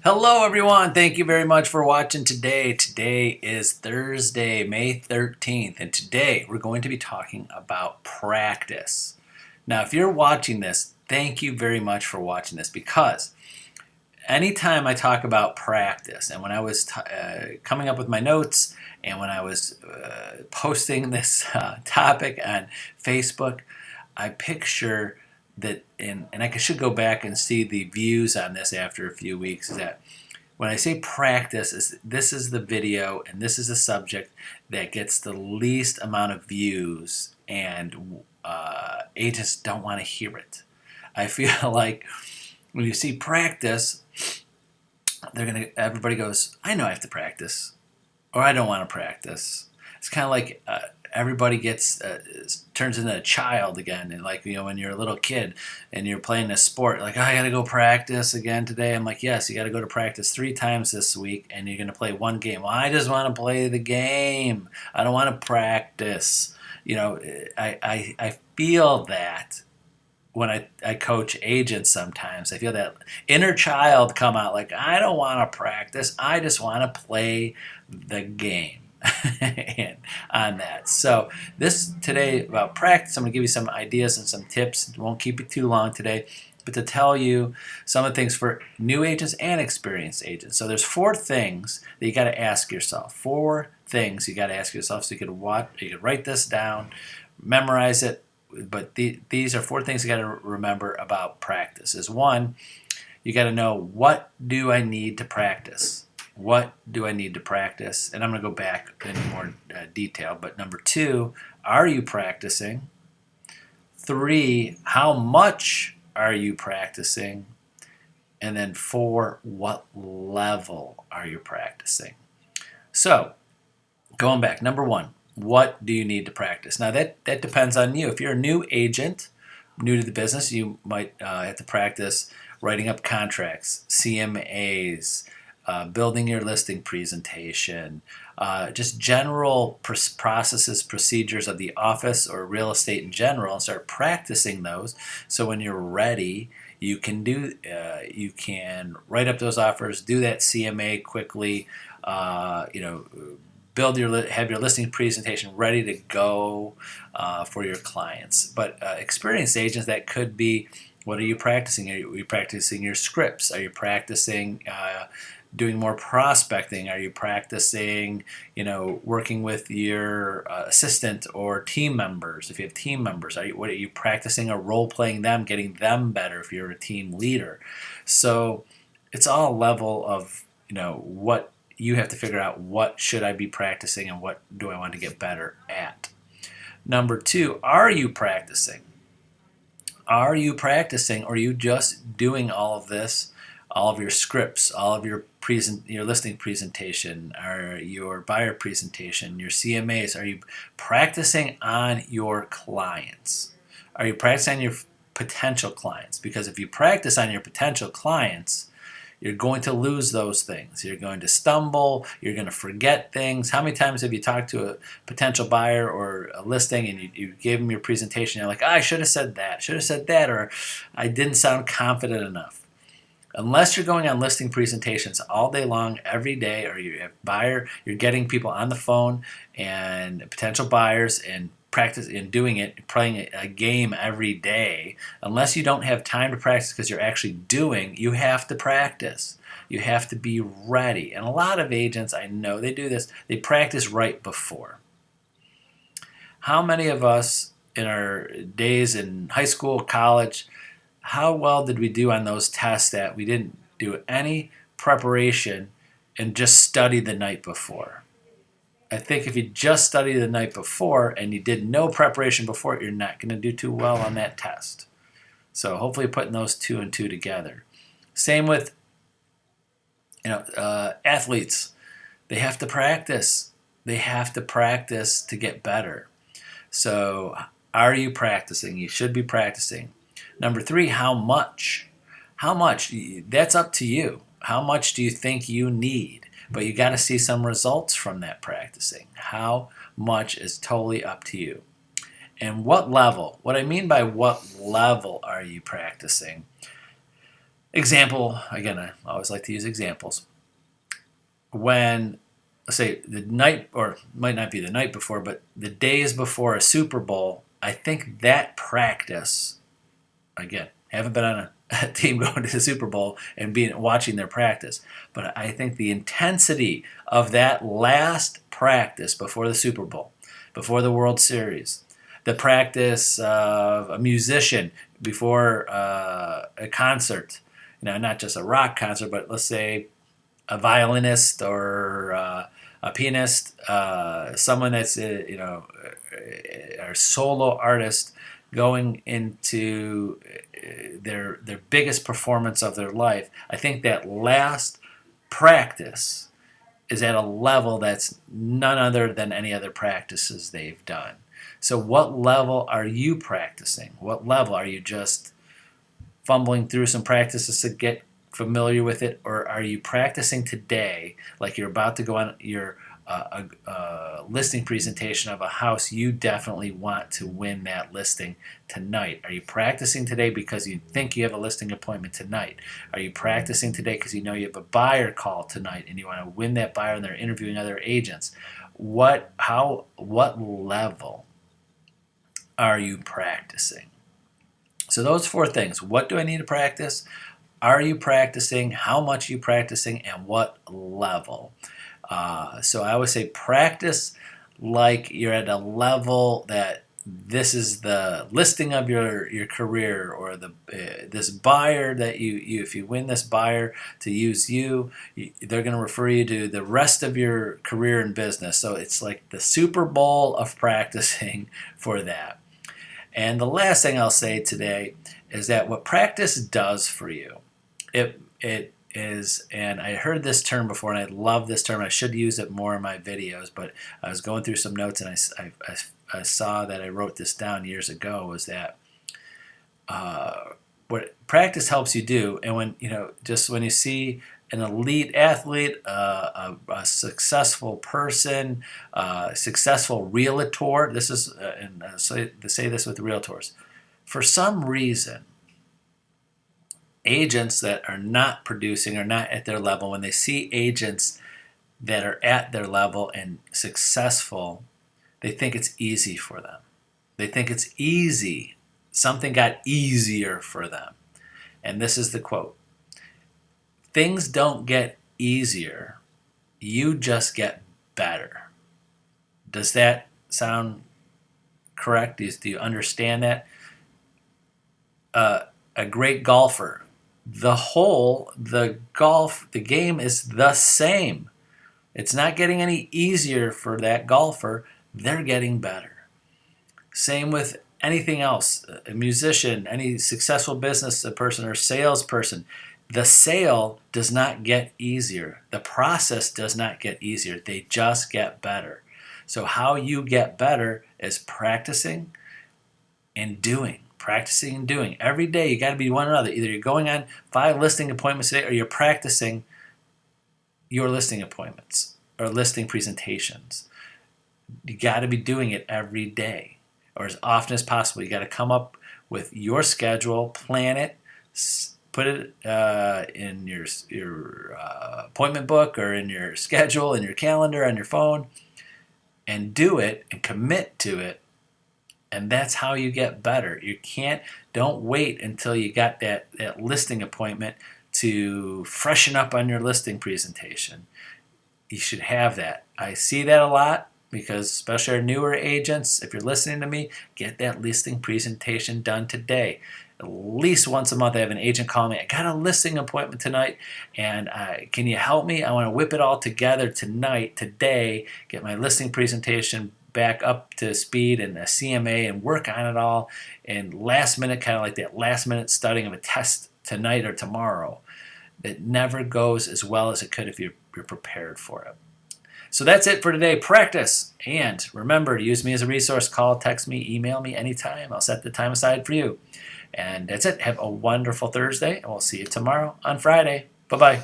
Hello, everyone. Thank you very much for watching today. Today is Thursday, May 13th, and today we're going to be talking about practice. Now, if you're watching this, thank you very much for watching this because anytime I talk about practice, and when I was coming up with my notes and when I was posting this topic on Facebook, I picture that, and I should go back and see the views on this after a few weeks, is that when I say practice, this is the video and this is the subject that gets the least amount of views, and agents don't want to hear it. I feel like when you see practice, everybody goes, I know I have to practice, or I don't want to practice. It's kind of like everybody turns into a child again, and when you're a little kid and you're playing a sport, like, oh, I gotta go practice again today. I'm like, yes, you gotta go to practice 3 times this week, and you're gonna play one game. Well, I just want to play the game. I don't want to practice. I feel that when I coach agents sometimes. I feel that inner child come out, like, I don't want to practice. I just want to play the game. And on that. So this today about practice, I'm going to give you some ideas and some tips. It won't keep you too long today, but to tell you some of the things for new agents and experienced agents. So there's 4 things that you got to ask yourself. 4 things you got to ask yourself, so you could write this down, memorize it. But these are 4 things you got to remember about practice. Is 1, you got to know, what do I need to practice? What do I need to practice? And I'm going to go back in more detail. But number 2, are you practicing? 3, how much are you practicing? And then 4, what level are you practicing? So going back, number 1, what do you need to practice? Now that depends on you. If you're a new agent, new to the business, you might have to practice writing up contracts, CMAs, building your listing presentation, just general processes, procedures of the office or real estate in general, and start practicing those. So when you're ready, you can write up those offers, do that CMA quickly, have your listing presentation ready to go for your clients. But experienced agents, that could be, what are you practicing? Are you practicing your scripts? Are you practicing doing more prospecting? Are you practicing, working with your assistant or team members? If you have team members, are you practicing or role playing them, getting them better if you're a team leader? So it's all a level of, what you have to figure out, what should I be practicing and what do I want to get better at? Number 2, are you practicing? Are you practicing, or are you just doing all of this, all of your scripts, all of your listing presentation, or your buyer presentation, your CMAs? Are you practicing on your clients? Are you practicing on your potential clients? Because if you practice on your potential clients, you're going to lose those things. You're going to stumble. You're going to forget things. How many times have you talked to a potential buyer or a listing, and you gave them your presentation, you're like, I should have said that, or I didn't sound confident enough. Unless you're going on listing presentations all day long, every day, or you're getting people on the phone and potential buyers and practice in doing it, playing a game every day. Unless you don't have time to practice because you're actually doing, you have to practice. You have to be ready. And a lot of agents, I know they do this, they practice right before. How many of us in our days in high school, college, how well did we do on those tests that we didn't do any preparation and just study the night before? I think if you just study the night before and you did no preparation before it, you're not going to do too well on that test. So hopefully putting those 2 and 2 together. Same with athletes. They have to practice. They have to practice to get better. So are you practicing? You should be practicing. Number 3, how much? How much? That's up to you. How much do you think you need? But you got to see some results from that practicing. How much is totally up to you. And what level? What I mean by what level are you practicing? Example, again, I always like to use examples. When, let's say, the night, or might not be the night before, but the days before a Super Bowl, I think that practice, again, haven't been on a team going to the Super Bowl and watching their practice, but I think the intensity of that last practice before the Super Bowl, before the World Series, the practice of a musician before a concert, not just a rock concert, but let's say a violinist or a pianist, someone that's a solo artist going into their biggest performance of their life. I think that last practice is at a level that's none other than any other practices they've done. So what level are you practicing? What level are you just fumbling through some practices to get familiar with it, or are you practicing today like you're about to go on your listing presentation of a house you definitely want to win that listing tonight? Are you practicing today because you think you have a listing appointment tonight? Are you practicing today because you know you have a buyer call tonight and you want to win that buyer and they're interviewing other agents? What level are you practicing? So those 4 things. What do I need to practice? Are you practicing? How much are you practicing? And what level? So I always say practice like you're at a level that this is the listing of your career, or this buyer that you if you win this buyer to use they're going to refer you to the rest of your career in business. So it's like the Super Bowl of practicing for that. And the last thing I'll say today is that what practice does for you, it is, and I heard this term before, and I love this term. I should use it more in my videos, but I was going through some notes, and I saw that I wrote this down years ago, was that what practice helps you do, and when you see an elite athlete, a successful person, successful realtor. This is, and to say this with realtors, for some reason, agents that are not producing, are not at their level, when they see agents that are at their level and successful, they think it's easy for them. They think it's easy. Something got easier for them. And this is the quote: "Things don't get easier, you just get better." Does that sound correct? Do you understand that? A great golfer, the game is the same. It's not getting any easier for that golfer. They're getting better. Same with anything else, a musician, any successful business person or salesperson. The sale does not get easier. The process does not get easier. They just get better. So how you get better is practicing and doing. Practicing and doing. Every day you got to be one or another. Either you're going on 5 listing appointments today, or you're practicing your listing appointments or listing presentations. You got to be doing it every day, or as often as possible. You got to come up with your schedule, plan it, put it in your appointment book, or in your schedule, in your calendar, on your phone, and do it and commit to it. And that's how you get better. Don't wait until you got that listing appointment to freshen up on your listing presentation. You should have that. I see that a lot, because especially our newer agents, if you're listening to me, get that listing presentation done today. At least once a month I have an agent call me, "I got a listing appointment tonight, and can you help me? I want to whip it all together today, get my listing presentation back up to speed and a CMA, and work on it all, and last minute, kind of like that last minute studying of a test tonight or tomorrow." It never goes as well as it could if you're prepared for it. So that's it for today. Practice. And remember to use me as a resource. Call, text me, email me anytime. I'll set the time aside for you. And that's it. Have a wonderful Thursday, and we'll see you tomorrow on Friday. Bye-bye.